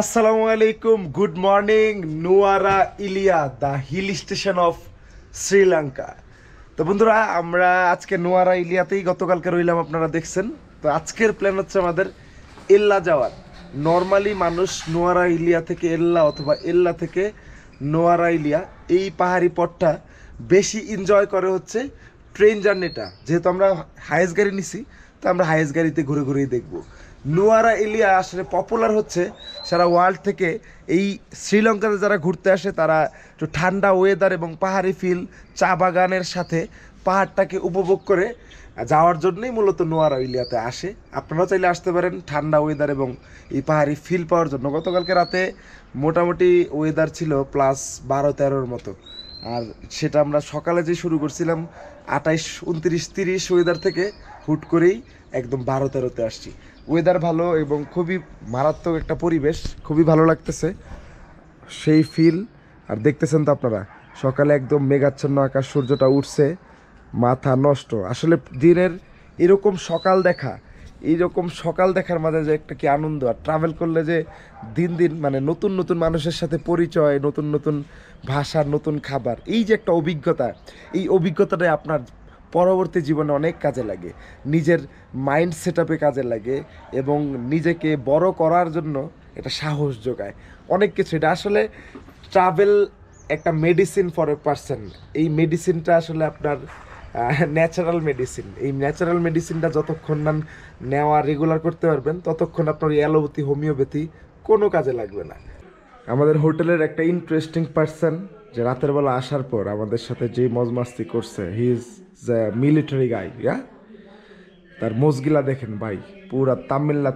আসসালামু আলাইকুম, good morning. Nuwara Eliya, the hill station of Sri Lanka. তো বন্ধুরা, আমরা আজকে নুয়ারা ইলিয়াতেই গতকালকে রইলাম, আপনারা দেখছেন। তো আজকের প্ল্যান হচ্ছে আমাদের এল্লা যাওয়ার। নর্মালি মানুষ নুয়ারা ইলিয়া থেকে এল্লা অথবা এল্লা থেকে নুয়ারা ইলিয়া এই পাহাড়ি পথটা বেশি এনজয় করে হচ্ছে ট্রেন জার্নিটা। যেহেতু আমরা হাইয়েস্ট গাড়ি নিছি, তো আমরা হাইয়েস্ট গাড়িতে ঘুরে ঘুরেই দেখবো। নুয়ারা এলিয়া আসলে পপুলার হচ্ছে সারা ওয়ার্ল্ড থেকে। এই শ্রীলঙ্কাতে যারা ঘুরতে আসে তারা একটু ঠান্ডা ওয়েদার এবং পাহাড়ি ফিল, চা বাগানের সাথে পাহাড়টাকে উপভোগ করে যাওয়ার জন্যই মূলত নুয়ারা এলিয়াতে আসে। আপনারাও চাইলে আসতে পারেন ঠান্ডা ওয়েদার এবং এই পাহাড়ি ফিল পাওয়ার জন্য। গতকালকে রাতে মোটামুটি ওয়েদার ছিল +12-13 মতো, আর সেটা আমরা সকালে যে শুরু করছিলাম 28, 29, 30 ওয়েদার থেকে হুট করেই একদম 12-13-তে আসছি। ওয়েদার ভালো এবং খুবই মারাত্মক একটা পরিবেশ, খুবই ভালো লাগতেছে সেই ফিল। আর দেখতেছেন তো আপনারা, সকালে একদম মেঘাচ্ছন্ন আকাশ, সূর্যটা উঠছে, মাথা নষ্ট। আসলে দিনের এরকম সকাল দেখার মাঝে যে একটা কি আনন্দ, আর ট্রাভেল করলে যে দিন দিন মানে নতুন নতুন মানুষের সাথে পরিচয়, নতুন নতুন ভাষার নতুন খাবার, এই যে একটা অভিজ্ঞতা, এই অভিজ্ঞতাটাই আপনার পরবর্তী জীবনে অনেক কাজে লাগে, নিজের মাইন্ড সেট আপে কাজে লাগে এবং নিজেকে বড় করার জন্য এটা সাহস যোগায় অনেক কিছু। এটা আসলে ট্রাভেল একটা মেডিসিন ফর এ পারসন। এই মেডিসিনটা আসলে আপনার ন্যাচারাল মেডিসিন। এই ন্যাচারাল মেডিসিনটা যতক্ষণ না নেওয়া রেগুলার করতে পারবেন, ততক্ষণ আপনার অ্যালোপ্যাথি, হোমিওপ্যাথি কোনো কাজে লাগবে না। আমাদের হোটেলের একটা ইন্টারেস্টিং পারসন যে রাতের বেলা আসার পর আমাদের সাথে যে মজমাস্তি করছে, he is the military guy. তার মোজগিলা দেখেন ভাই, পুরা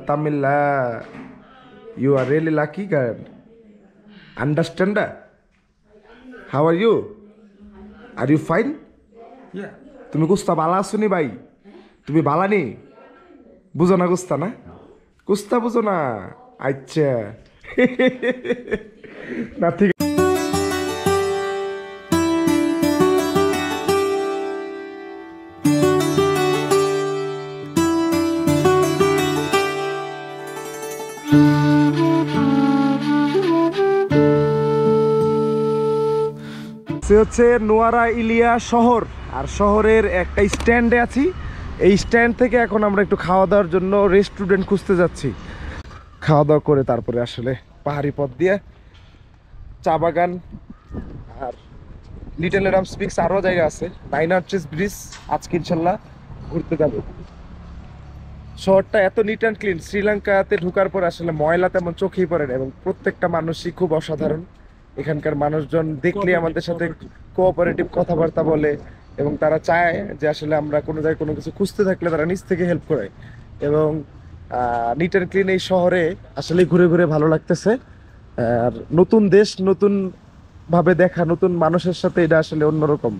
তামিল্লা। You are really lucky girl, understand? How are you? Are you fine? তুমি কুস্তা বালা আসুনি ভাই? তুমি বালানি বুঝো না? কুস্তা বুঝো না? আচ্ছা না, ঠিক। হচ্ছে নুয়ারা ইলিয়া শহর, আর শহরের একটা স্ট্যান্ডে আছি। এই স্ট্যান্ড থেকে এখন আমরা একটু খাওয়া দাওয়ার জন্য রেস্টুরেন্ট খুঁজতে যাচ্ছি। খাওয়া দাওয়া করে তারপরে আসলে পাহাড়ি পথ দিয়ে চা বাগান আর লিটল এরাম স্পিক্স, আরও জায়গা আছে, 9 আর্চেস ব্রিজ আজকে ইনশাল্লাহ ঘুরতে যাবো। শহরটা এত নিট অ্যান্ড ক্লিন। শ্রীলঙ্কাতে ঢোকার পর আসলে ময়লা তেমন চোখেই পড়ে না এবং প্রত্যেকটা মানুষই খুব অসাধারণ। এখানকার মানুষজন দেখলে আমাদের সাথে কোঅপারেটিভ কথাবার্তা বলে এবং তারা চায় যে আসলে আমরা কোনো জায়গায় কোনো কিছু খুঁজতে থাকলে তারা নিজ থেকে হেল্প করে। এবং নিট অ্যান্ড ক্লিন এই শহরে আসলে ঘুরে ঘুরে ভালো লাগতেছে। আর নতুন দেশ, নতুন ভাবে দেখা, নতুন মানুষের সাথে এটা আসলে অন্যরকম।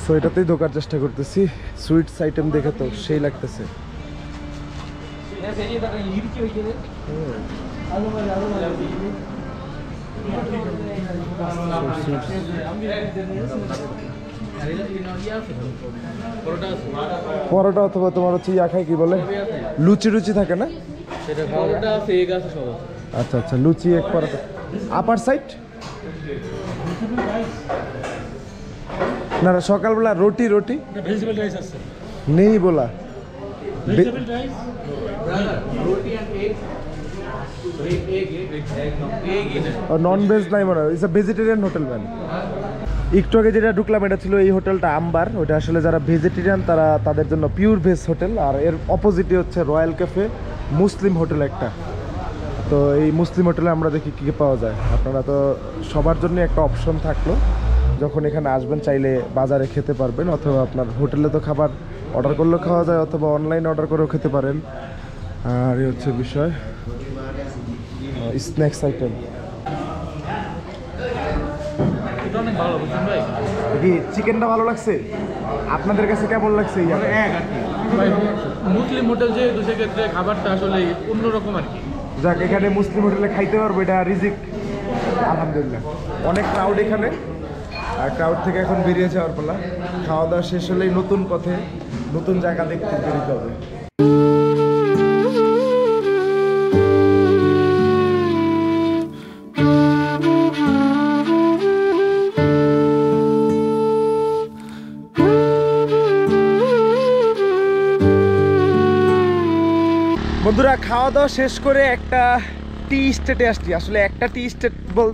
সো এটাতেই ঢোকার চেষ্টা করতেছি। সুইটস আইটেম দেখে তো সেই লাগতেছে। পরোটা অথবা তোমার হচ্ছে ইয়া খাই, কি বলে, লুচি থাকে না? আচ্ছা আচ্ছা, লুচি এক পরোটা। আপার সাইড না, সকালবেলা রুটি ভেজিটেবল রাইস আছে নেই বলা। নন ভেজ নাই মনে হয়, it's a vegetarian hotel man. একটু আগে যেটা ঢুকলাম এটা ছিল এই হোটেলটা আম্বার। ওটা আসলে যারা ভেজিটেরিয়ান তারা, তাদের জন্য পিওর ভেজ হোটেল। আর এর অপোজিটে হচ্ছে রয়্যাল ক্যাফে, মুসলিম হোটেল একটা। তো এই মুসলিম হোটেলে আমরা দেখি কী পাওয়া যায়। আপনারা তো সবার জন্য একটা অপশন থাকলো, যখন এখানে আসবেন চাইলে বাজারে খেতে পারবেন, অথবা আপনার হোটেলে তো খাবার অর্ডার করলেও খাওয়া যায়, অথবা অনলাইনে অর্ডার করেও খেতে পারেন। আর এই হচ্ছে বিষয়, স্ন্যাক্স আইটেম। কি চিকেনটা ভালো লাগছে? আপনাদের কাছে কেমন লাগছে? মুসলিম হোটেল যেহেতু সেক্ষেত্রে খাবারটা আসলে অন্যরকম আর কি। যাক, এখানে মুসলিম হোটেলে খাইতে পারবো, এটা রিজিক। আলহামদুলিল্লাহ। অনেক ক্রাউড এখানে, আর ক্রাউড থেকে এখন বেরিয়ে যাওয়ার পালা। খাওয়া দাওয়া শেষ হলেই নতুন পথে নতুন জায়গা দেখতে বেরোতে হবে। বন্ধুরা খাওয়া দাওয়া শেষ করে একটা টি স্টেটে আসছি। আসলে একটা টি স্টেট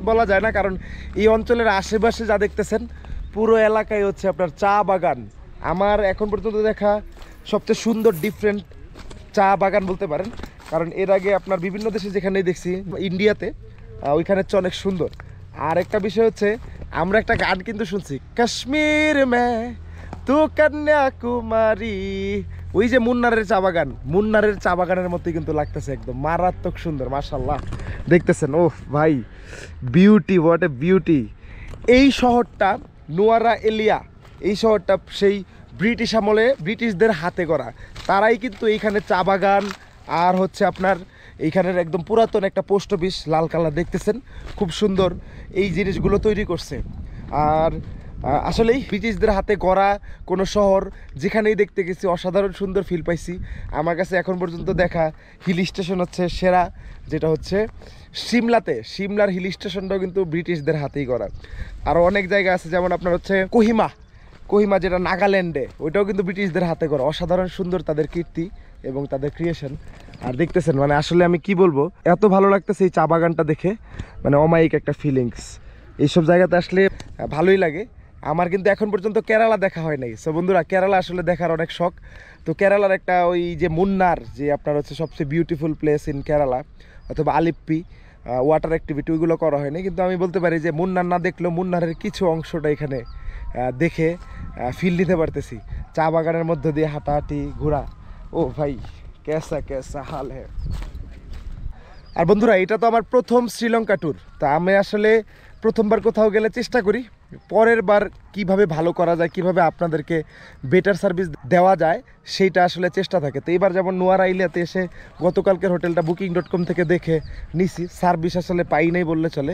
বলা যায় না, কারণ এই অঞ্চলের আশেপাশে যা দেখতেছেন পুরো এলাকায় হচ্ছে আপনার চা বাগান। আমার এখন পর্যন্ত দেখা সবচেয়ে সুন্দর ডিফারেন্ট চা বাগান বলতে পারেন, কারণ এর আগে আপনার বিভিন্ন দেশে যেখানেই দেখছি, ইন্ডিয়াতে ওইখানের চেয়ে অনেক সুন্দর। আর একটা বিষয় হচ্ছে আমরা একটা গান কিন্তু শুনছি, কাশ্মীর মে তু কন্যাকুমারী, ওই যে মুন্নারের চা বাগান, মুন্নারের চা বাগানের মতোই কিন্তু লাগতেছে, একদম মারাত্মক সুন্দর মাশাআল্লাহ। দেখতেছেন ওহ ভাই, বিউটি, হোয়াট এ বিউটি। এই শহরটা নুয়ারা এলিয়া, এই শহরটা সেই ব্রিটিশ আমলে ব্রিটিশদের হাতে করা। তারাই কিন্তু এইখানে চা বাগান আর হচ্ছে আপনার এইখানের একদম পুরাতন একটা পোস্ট অফিস, লাল কালার দেখতেছেন, খুব সুন্দর এই জিনিসগুলো তৈরি করছে। আর আসলেই ব্রিটিশদের হাতে গড়া কোনো শহর, যেখানেই দেখতে গেছি অসাধারণ সুন্দর ফিল পাইছি। আমার কাছে এখন পর্যন্ত দেখা হিল স্টেশন হচ্ছে সেরা, যেটা হচ্ছে সিমলাতে, সিমলার হিল স্টেশনটাও কিন্তু ব্রিটিশদের হাতেই করা। আরও অনেক জায়গা আছে, যেমন আপনার হচ্ছে কোহিমা যেটা নাগাল্যান্ডে, ওইটাও কিন্তু ব্রিটিশদের হাতে করা। অসাধারণ সুন্দর তাদের কীর্তি এবং তাদের ক্রিয়েশন। আর দেখতেছেন মানে আসলে আমি কি বলবো, এত ভালো লাগতেছে এই চা বাগানটা দেখে, মানে অমায়িক একটা ফিলিংস। এইসব জায়গাতে আসলে ভালোই লাগে। আমার কিন্তু এখন পর্যন্ত কেরালা দেখা হয় নাই। সো বন্ধুরা, কেরালা আসলে দেখার অনেক শখ। তো কেরালার একটা ওই যে মুন্নার, যে আপনার হচ্ছে সবচেয়ে বিউটিফুল প্লেস ইন কেরালা, অথবা আলিপ্পি, ওয়াটার অ্যাক্টিভিটি, ওইগুলো করা হয়নি। কিন্তু আমি বলতে পারি যে মুন্নার না দেখলেও মুন্নারের কিছু অংশটা এখানে দেখে ফিল নিতে পারতেছি। চা বাগানের মধ্য দিয়ে হাঁটাহাঁটি ঘোরা, ও ভাই কেসা হাল হ্যাঁ। আর বন্ধুরা, এটা তো আমার প্রথম শ্রীলঙ্কা ট্যুর। তা আমি আসলে প্রথমবার কোথাও গেলে চেষ্টা করি পরের বার কিভাবে ভালো করা যায়, কিভাবে আপনাদেরকে বেটার সার্ভিস দেওয়া যায়, সেইটা আসলে চেষ্টা থাকে। তো এবার যেমন নুয়ারা এলিয়াতে এসে গতকালকের হোটেলটা booking.com থেকে দেখে নিছি, সার্ভিস আসলে পাই নাই বললে চলে।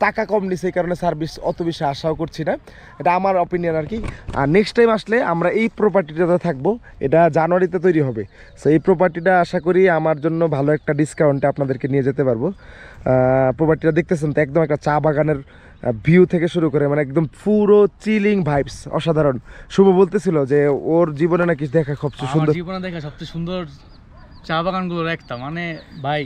টাকা কম নিছে, এই কারণে সার্ভিস অত বেশি আশাও করছি না, এটা আমার অপিনিয়ন আর কি। আর নেক্সট টাইম আসলে আমরা এই প্রপার্টিটাতে থাকবো, এটা জানুয়ারিতে তৈরি হবে। সো এই প্রপার্টিটা আশা করি আমার জন্য ভালো একটা ডিসকাউন্টে আপনাদেরকে নিয়ে যেতে পারবো। প্রপার্টিটা দেখতেছেন তো, একদম একটা চা বাগানের ভিউ থেকে শুরু করে মানে একদম পুরো চিলিং ভাইবস, অসাধারণ। শুভ বলতেছিল যে ওর জীবনে নাকি দেখা সবচেয়ে সুন্দর, জীবনে দেখা সবচেয়ে সুন্দর চা বাগানগুলোর একটা, মানে ভাই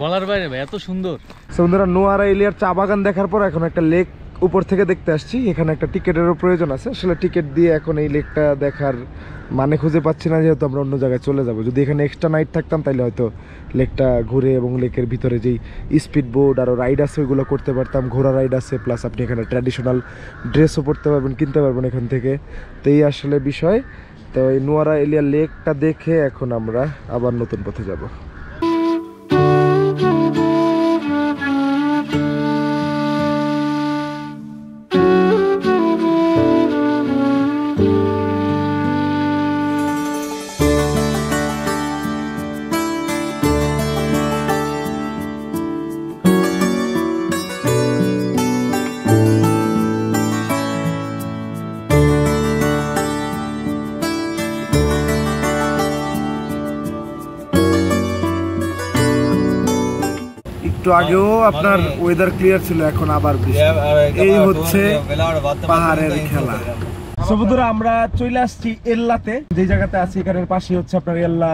বলার বাইরে ভাই, এত সুন্দর। বন্ধুরা, নোয়ারা এলিয়ার চা বাগান দেখার পর এখন একটা লেক উপর থেকে দেখতে আসছি। এখানে একটা টিকিটেরও প্রয়োজন আছে, আসলে টিকিট দিয়ে এখন এই লেকটা দেখার মানে খুঁজে পাচ্ছি না, যেহেতু আমরা অন্য জায়গায় চলে যাব। যদি এখানে এক্সট্রা নাইট থাকতাম তাহলে হয়তো লেকটা ঘুরে এবং লেকের ভিতরে যেই স্পিড বোর্ড আরও রাইড আছে ওইগুলো করতে পারতাম। ঘোড়া রাইড আছে, প্লাস আপনি এখানে ট্র্যাডিশনাল ড্রেসও পরতে পারবেন, কিনতে পারবেন এখান থেকে। তো এই আসলে বিষয়। তো এই নোয়ারা এলিয়া লেকটা দেখে এখন আমরা আবার নতুন পথে যাব। একটু আগেও আপনার ওয়েদার ক্লিয়ার ছিল, এখন আবার বৃষ্টি। এই হচ্ছে পাহাড়ের খেলা। বন্ধুরা, আমরা চলে আসছি এল্লাতে, যে জায়গাতে আছি এখানের পাশে হচ্ছে আপনার এল্লা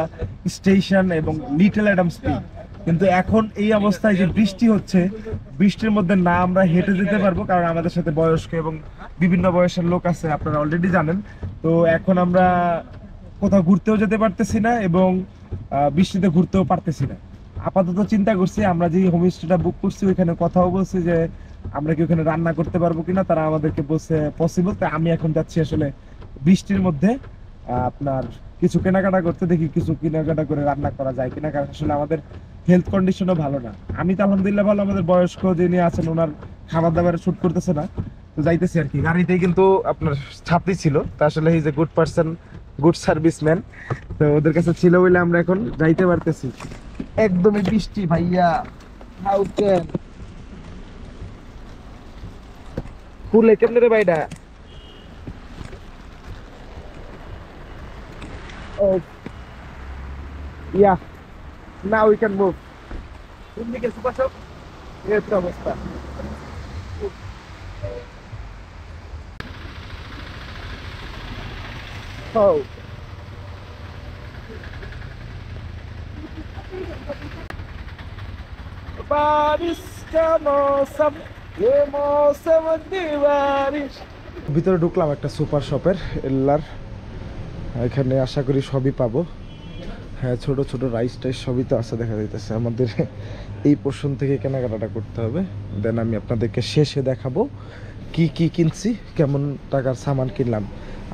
স্টেশন এবং লিটল অ্যাডামস পিক। কিন্তু এখন এই অবস্থায় যে বৃষ্টি হচ্ছে, বৃষ্টির মধ্যে না আমরা হেঁটে যেতে পারবো, কারণ আমাদের সাথে বয়স্ক এবং বিভিন্ন বয়সের লোক আছে, আপনারা অলরেডি জানেন। তো এখন আমরা কোথাও ঘুরতেও যেতে পারতেছি না এবং বৃষ্টিতে ঘুরতেও পারতেছি না। আপাতত চিন্তা করছি, আমরা যে হোমস্টেটা বুক করছি ওইখানে কথাও বলছি যে আমরা কি ওখানে রান্না করতে পারবো কিনা, তারা আমাদেরকে বলছে পসিবল। তাই আমি এখন যাচ্ছি আসলে বৃষ্টির মধ্যে আপনার কিছু কেনাকাটা করতে, দেখি কিছু কেনাকাটা করে রান্না করা যায় কিনা, কারণ আসলে আমাদের হেলথ কন্ডিশনও ভালো না। আমি তো আলহামদুলিল্লাহ ভালো, আমাদের বয়স্ক যিনি আছেন ওনার খাবার দাবার শুট করতেছে না, তো যাইতেছি আর কি। গাড়িতেই কিন্তু আপনার ছাত্রী ছিল, তা আসলে he is a good person, good serviceman. তো ওদের কাছে ছিল বলে আমরা এখন যাইতে পারতেছি। একদমই বৃষ্টি ভাইয়া, হাউ ক্যান ফুলে কেমনে রে ভাইডা। ও ইয়া, নাও উই ক্যান মুভ। কোন দিকে সুপার শপ, এর তো অবস্থা। ও बारिश का मौसम ये मौसम बारिश। ভিতরে ঢুকলাম একটা সুপার শপের এল্লার, এখানে আশা করি সবই পাবো। হ্যাঁ, ছোট ছোট রাইস টাইস সবই তো আছে দেখা যাইতেছে। আমাদের এই পোর্শন থেকে কেনাকাটা করতে হবে, দেন আমি আপনাদেরকে শেষে দেখাবো কি কি কিনছি, কেমন টাকার সামান কিনলাম।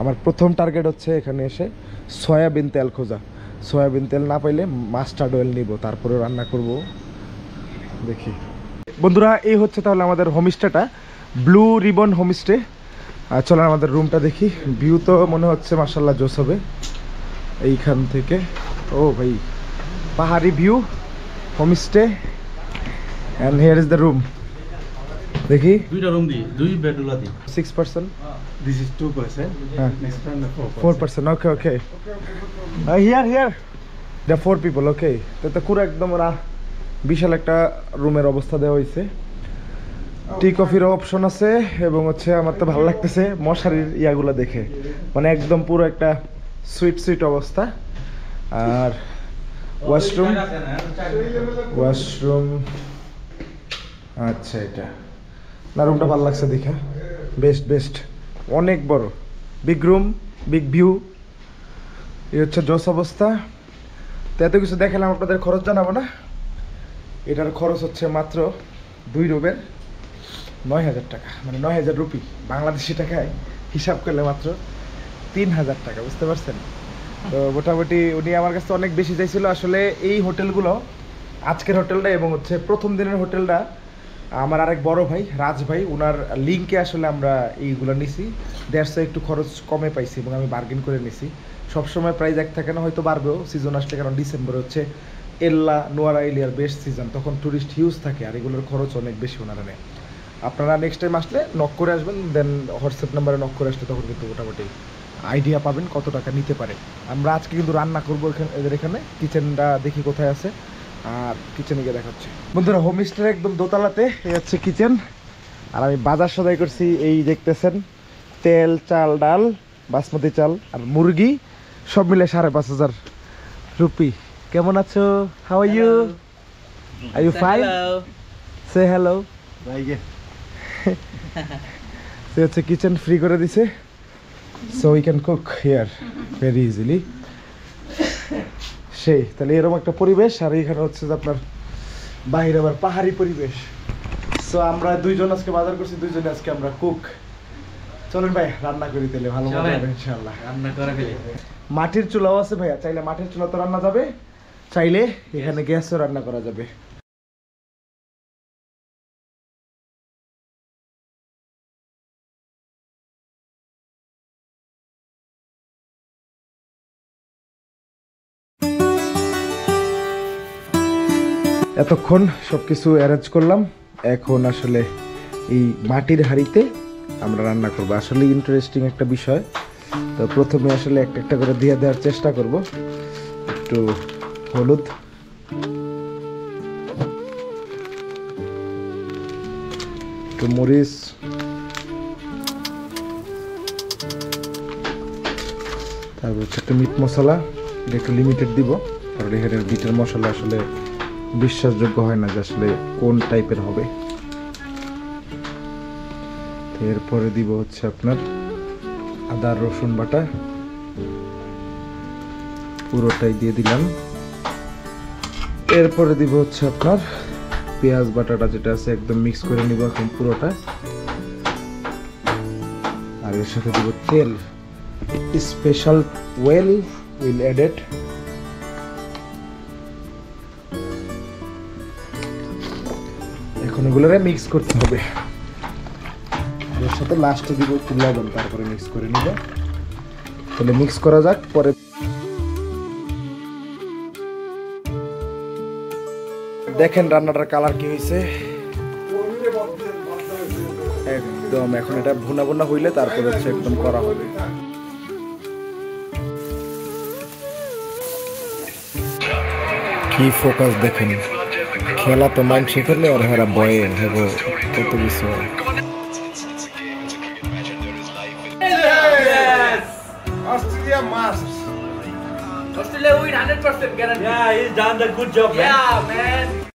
আমার প্রথম টার্গেট হচ্ছে এখানে এসে সয়াবিন তেল খোঁজা। সয়াবিন তেল না পাইলে মাস্টার্ড অয়েল নিব, তারপরে রান্না করব। দেখি বন্ধুরা, এই হচ্ছে তাহলে আমাদের হোমস্টেটা, ব্লু রিবন হোমস্টে। আর চলেন আমাদের রুমটা দেখি। ভিউ তো মনে হচ্ছে মাশাআল্লাহ জোস হবে এইখান থেকে। ও ভাই, পাহাড়ি view, homestay, and here is the room. দেখি দুইটা রুম দি, দুই বেডরুম দি। 6%, this is 2%, next time 4%। Okay okay, here the 4 people. Okay, তো পুরো একদম বিশাল একটা রুমের অবস্থা দেওয়া হয়েছে। টি কফির অপশন আছে, এবং হচ্ছে আমার তো ভালো লাগতেছে মশারির ইয়াগুলো দেখে, মানে একদম পুরো একটা সুইট অবস্থা। আর ওয়াশরুম, আচ্ছা এটা না, রুমটা ভালো লাগছে দেখে, বেস্ট, অনেক বড়, বিগ রুম, বিগ ভিউ। এই হচ্ছে জস অবস্থা। তো এত কিছু দেখালাম, আপনাদের খরচ জানাবো না। এটার খরচ হচ্ছে মাত্র 2 রুমের 9,000 টাকা, মানে 9,000 রুপি, বাংলাদেশি টাকায় হিসাব করলে মাত্র 3,000 টাকা, বুঝতে পারছেন? তো মোটামুটি উনি আমার কাছে অনেক বেশি চাইছিল। আসলে এই হোটেলগুলো, আজকের হোটেলটা এবং হচ্ছে প্রথম দিনের হোটেলটা, আমার আরেক বড় ভাই রাজ ভাই, ওনার লিঙ্কে আসলে আমরা এইগুলো নিছি। দেড়শো একটু খরচ কমে পাইছি, এবং আমি বার্গেন করে নিছি। সবসময় প্রাইস এক থাকে না, হয়তো বাড়বেও সিজন আসলে, কারণ ডিসেম্বরে হচ্ছে নুয়ারা এলিয়ার বেস্ট সিজন, তখন টুরিস্ট হিউজ থাকে, আর এগুলোর খরচ অনেক বেশি ওনারা নেয়। আপনারা নেক্সট টাইম আসলে নক করে আসবেন, দেন হোয়াটসঅ্যাপ নাম্বারে নক করে আসলে তখন কিন্তু মোটামুটি আইডিয়া পাবেন কত টাকা নিতে পারে। আমরা আজকে কিন্তু রান্না করবো এদের এখানে। কিচেনটা দেখি কোথায় আছে, আর কিচেনে গিয়ে দেখাচ্ছে। বন্ধুরা, হোমস্টের একদম দোতলাতে এই হচ্ছে কিচেন। আর আমি বাজার সদাই করছি, এই দেখতেছেন, তেল, চাল, ডাল, বাসমতি চাল আর মুরগি সব মিলে 5,500 রুপি। কেমন আছো? How are you? Are you fine? সে হ্যালো। সে হচ্ছে কিচেন ফ্রি করে দিছে, so we can cook here very easily. সেই তাহলে এরকম একটা পরিবেশ, আর এখানে হচ্ছে যে আপনার বাইরে আবার পাহাড়ি পরিবেশ। সো আমরা দুইজন আজকে বাজার করছি, দুইজনে আজকে আমরা কুক। চলেন ভাই রান্না করি, তাহলে ভালো মজা হবে ইনশাআল্লাহ। রান্না করে ফেলি। মাটির চুলাও আছে ভাইয়া, চাইলে মাটির চুলা তো রান্না যাবে, চাইলে এখানে গ্যাসও রান্না করা যাবে। এতক্ষণ সবকিছু অ্যারেঞ্জ করলাম, এখন আসলে এই মাটির হাঁড়িতে আমরা রান্না করব। আসলে ইন্টারেস্টিং একটা বিষয়। তো প্রথমে আসলে একটা একটা করে দিয়ে দেওয়ার চেষ্টা করব। একটু হলুদ, একটু মরিচ, তারপর হচ্ছে একটা মিট মশলা, এটা একটু লিমিটেড দিব, কারণ এখানের বিটের মশলা আসলে বিশ্বাসযোগ্য হয় না যে আসলে কোন টাইপের হবে। এরপরে দিব হচ্ছে আপনার আদা রসুন বাটা, পুরোটাই দিয়ে দিলাম। এরপরে দিব হচ্ছে আপনার পেঁয়াজ বাটাটা, যেটা আছে একদম মিক্স করে নিব এখন পুরোটা। আর এর সাথে দিব তেল, special oil will add it. এখন এগুলোরে মিক্স করতে হবে। এর সাথে লাস্টে দিব একটু লবণ, তারপরে মিক্স করে নিব। তাহলে মিক্স করা যাক। পরে দেখেন রান্নাটার কালার কি হয়েছে, একদম। এখন এটা ভুনা ভুনা হইলে তারপর হচ্ছে একদম করা হবে। কি ফোকাস দেখেন, খেলা তো মাইন্ড শিখলে আর হেরা বয়ে হেবো কত কিছু। Australia must Australia win 100% guarantee. Yeah, he's done the good job, man. Yeah, man.